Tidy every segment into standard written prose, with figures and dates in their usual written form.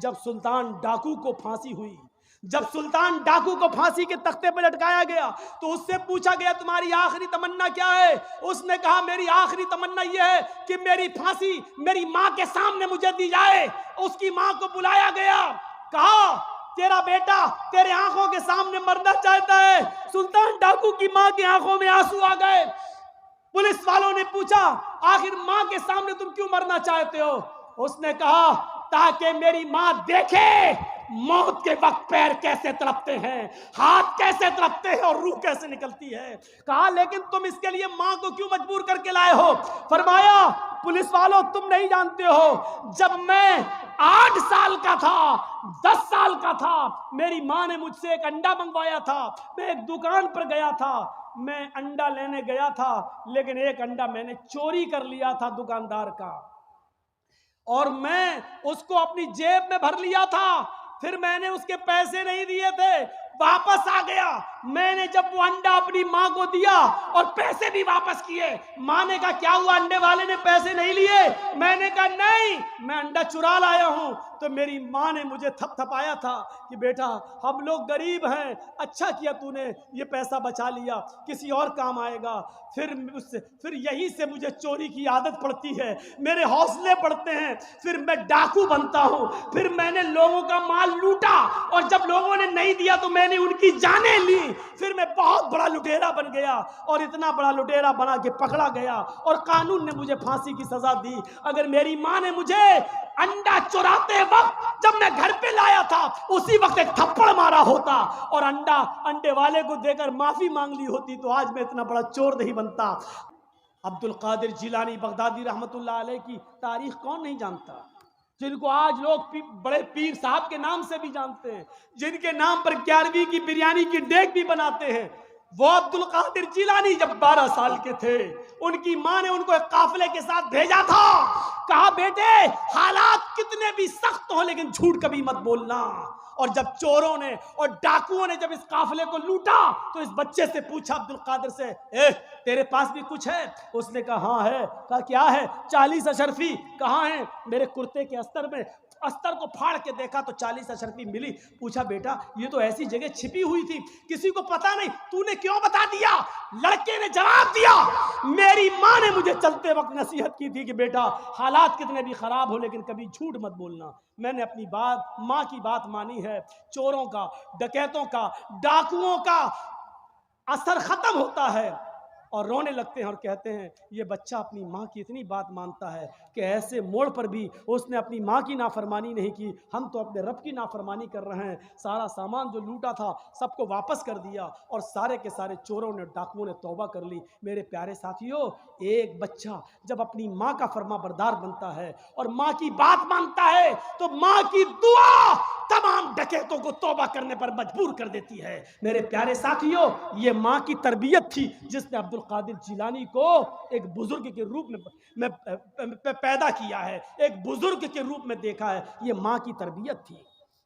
जब सुल्तान डाकू को फांसी हुई, जब सुल्तान डाकू को फांसी के तख्ते पर लटकाया गया तो उससे पूछा गया तुम्हारी आखिरी तमन्ना क्या है। उसने कहा मेरी आखिरी तमन्ना यह है कि मेरी फांसी मेरी मां के सामने मुझे दी जाए। उसकी मां को बुलाया गया, कहा तेरा बेटा तेरे आंखों के सामने मरना चाहता है। सुल्तान डाकू की मां की आंखों में आंसू आ गए। पुलिस वालों ने पूछा आखिर मां के सामने तुम क्यों मरना चाहते हो। उसने कहा ताकि मेरी मां देखे मौत के वक्त पैर कैसे तड़पते हैं, हाथ कैसे तड़पते हैं और रूह कैसे निकलती है। कहा लेकिन तुम इसके लिए मां को क्यों मजबूर करके लाए हो। फरमाया पुलिस वालों तुम नहीं जानते हो, जब मैं 8 साल का था, 10 साल का था, मेरी मां ने मुझसे एक अंडा मंगवाया था। मैं एक दुकान पर गया था, मैं अंडा लेने गया था, लेकिन एक अंडा मैंने चोरी कर लिया था दुकानदार का और मैं उसको अपनी जेब में भर लिया था। फिर मैंने उसके पैसे नहीं दिए थे, वापस आ गया। मैंने जब वो अंडा अपनी मां को दिया और पैसे भी वापस किए, मां ने कहा क्या हुआ अंडे वाले ने पैसे नहीं लिए। मैंने कहा नहीं मैं अंडा चुरा लाया हूं। तो मेरी मां ने मुझे थपथपाया था कि बेटा हम लोग गरीब हैं, अच्छा किया तूने ये पैसा बचा लिया, किसी और काम आएगा। फिर यहीं से मुझे चोरी की आदत पड़ती है, मेरे हौसले बढ़ते हैं, फिर मैं डाकू बनता हूं। फिर मैंने लोगों का माल लूटा और जब लोगों ने नहीं दिया तो मैंने उनकी जानें ली। फिर मैं बहुत बड़ा लुटेरा बन गया और इतना बड़ा लुटेरा बना के पकड़ा गया और कानून ने मुझे फांसी की सजा दी। अगर मेरी मां ने मुझे अंडा चुराते वक्त जब मैं घर पे लाया था उसी वक्त एक थप्पड़ मारा होता और अंडे वाले को देकर माफी मांग ली होती तो आज मैं इतना बड़ा चोर नहीं बनता। अब्दुल कादिर जिलानी बगदादी रहमतुल्लाह अलैह की तारीख कौन नहीं जानता, जिनको आज लोग बड़े पीर साहब के नाम से भी जानते हैं, जिनके नाम पर 11वीं की बिरयानी की डेग भी बनाते हैं। वो अब्दुल कादिर जिलानी जब 12 साल के थे, उनकी मां ने उनको एक काफिले के साथ भेजा था। कहा बेटे हालात कितने भी सख्त हो लेकिन झूठ कभी मत बोलना। और जब चोरों ने और डाकुओं ने जब इस काफिले को लूटा तो इस बच्चे से पूछा अब्दुल कादिर से तेरे पास भी कुछ है। उसने कहा हाँ है। कहा क्या है। 40 अशरफी। कहाँ है। मेरे कुर्ते के अस्तर में। अस्तर को फाड़ के देखा तो 40 अशरफी मिली। पूछा बेटा ये तो ऐसी जगह छिपी हुई थी किसी को पता नहीं, तूने क्यों बता दिया। लड़के ने जवाब दिया मेरी मां ने मुझे चलते वक्त नसीहत की थी कि बेटा हालात कितने भी खराब हो लेकिन कभी झूठ मत बोलना। मैंने अपनी बात मां की बात मानी है। चोरों का, डकैतों का, डाकुओं का असर खत्म होता है और रोने लगते हैं और कहते हैं ये बच्चा अपनी माँ की इतनी बात मानता है कि ऐसे मोड़ पर भी उसने अपनी माँ की नाफरमानी नहीं की, हम तो अपने रब की नाफरमानी कर रहे हैं। सारा सामान जो लूटा था सबको वापस कर दिया और सारे के सारे चोरों ने, डाकुओं ने तौबा कर ली। मेरे प्यारे साथियों, एक बच्चा जब अपनी माँ का फरमा बरदार बनता है और माँ की बात मानता है तो माँ की दुआ तमाम डकैतों को तौबा करने पर मजबूर कर देती है। मेरे प्यारे साथियों, ये माँ की तरबियत थी जिसने अब्दुल कादिर जिलानी को एक बुजुर्ग के रूप में पैदा किया है, एक बुजुर्ग के रूप में देखा है। ये माँ की तरबियत थी।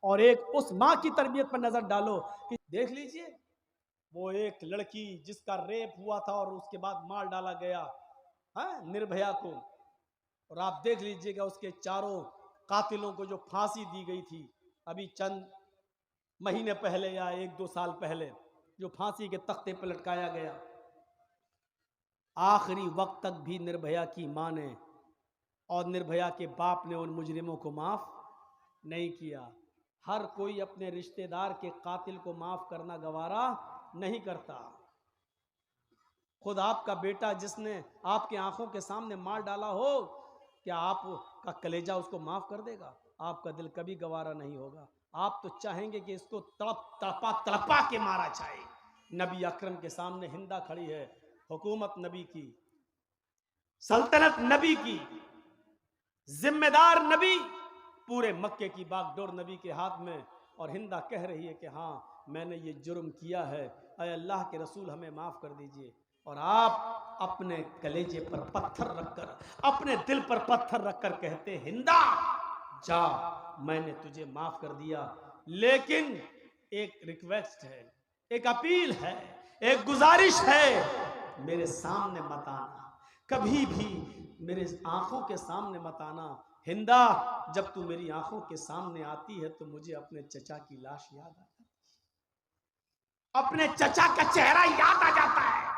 और एक उस माँ की तरबियत पर नजर डालो कि देख लीजिए वो एक लड़की जिसका रेप हुआ था और उसके बाद मार डाला गया निर्भया को, और आप देख लीजिएगा उसके चारों कातिलों को जो फांसी दी गई थी अभी चंद महीने पहले या 1-2 साल पहले, जो फांसी के तख्ते पर लटकाया गया। आखिरी वक्त तक भी निर्भया की मां ने और निर्भया के बाप ने उन मुजरिमों को माफ नहीं किया। हर कोई अपने रिश्तेदार के कातिल को माफ करना गवारा नहीं करता। खुद आपका बेटा जिसने आपके आंखों के सामने मार डाला हो, क्या आपका कलेजा उसको माफ कर देगा? आपका दिल कभी गवारा नहीं होगा। आप तो चाहेंगे कि इसको तड़पा के मारा जाए। नबी अकरम के सामने हिंदा खड़ी है, हुकूमत नबी की, सल्तनत नबी की, जिम्मेदार नबी, पूरे मक्के की बागडोर नबी के हाथ में, और हिंदा कह रही है कि हाँ मैंने ये जुर्म किया है, अय अल्लाह के रसूल हमें माफ कर दीजिए। और आप अपने कलेजे पर पत्थर रखकर, अपने दिल पर पत्थर रखकर कहते हिंदा जा मैंने तुझे माफ कर दिया, लेकिन एक रिक्वेस्ट है, एक अपील है, एक गुजारिश है, मेरे सामने मत आना, कभी भी मेरे आंखों के सामने मत आना। हिंदा, जब तू मेरी आंखों के सामने आती है तो मुझे अपने चचा की लाश याद आ जाती है, अपने चचा का चेहरा याद आ जाता है,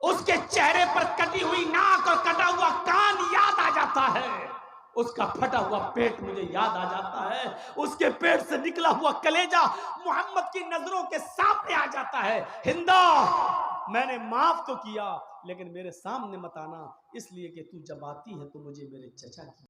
उसके चेहरे पर कटी हुई नाक और कटा हुआ कान याद आ जाता है, उसका फटा हुआ पेट मुझे याद आ जाता है, उसके पेट से निकला हुआ कलेजा मोहम्मद की नजरों के सामने आ जाता है। हिंदा, मैंने माफ तो किया लेकिन मेरे सामने मत आना, इसलिए कि तू जब आती है तो मुझे मेरे चचा की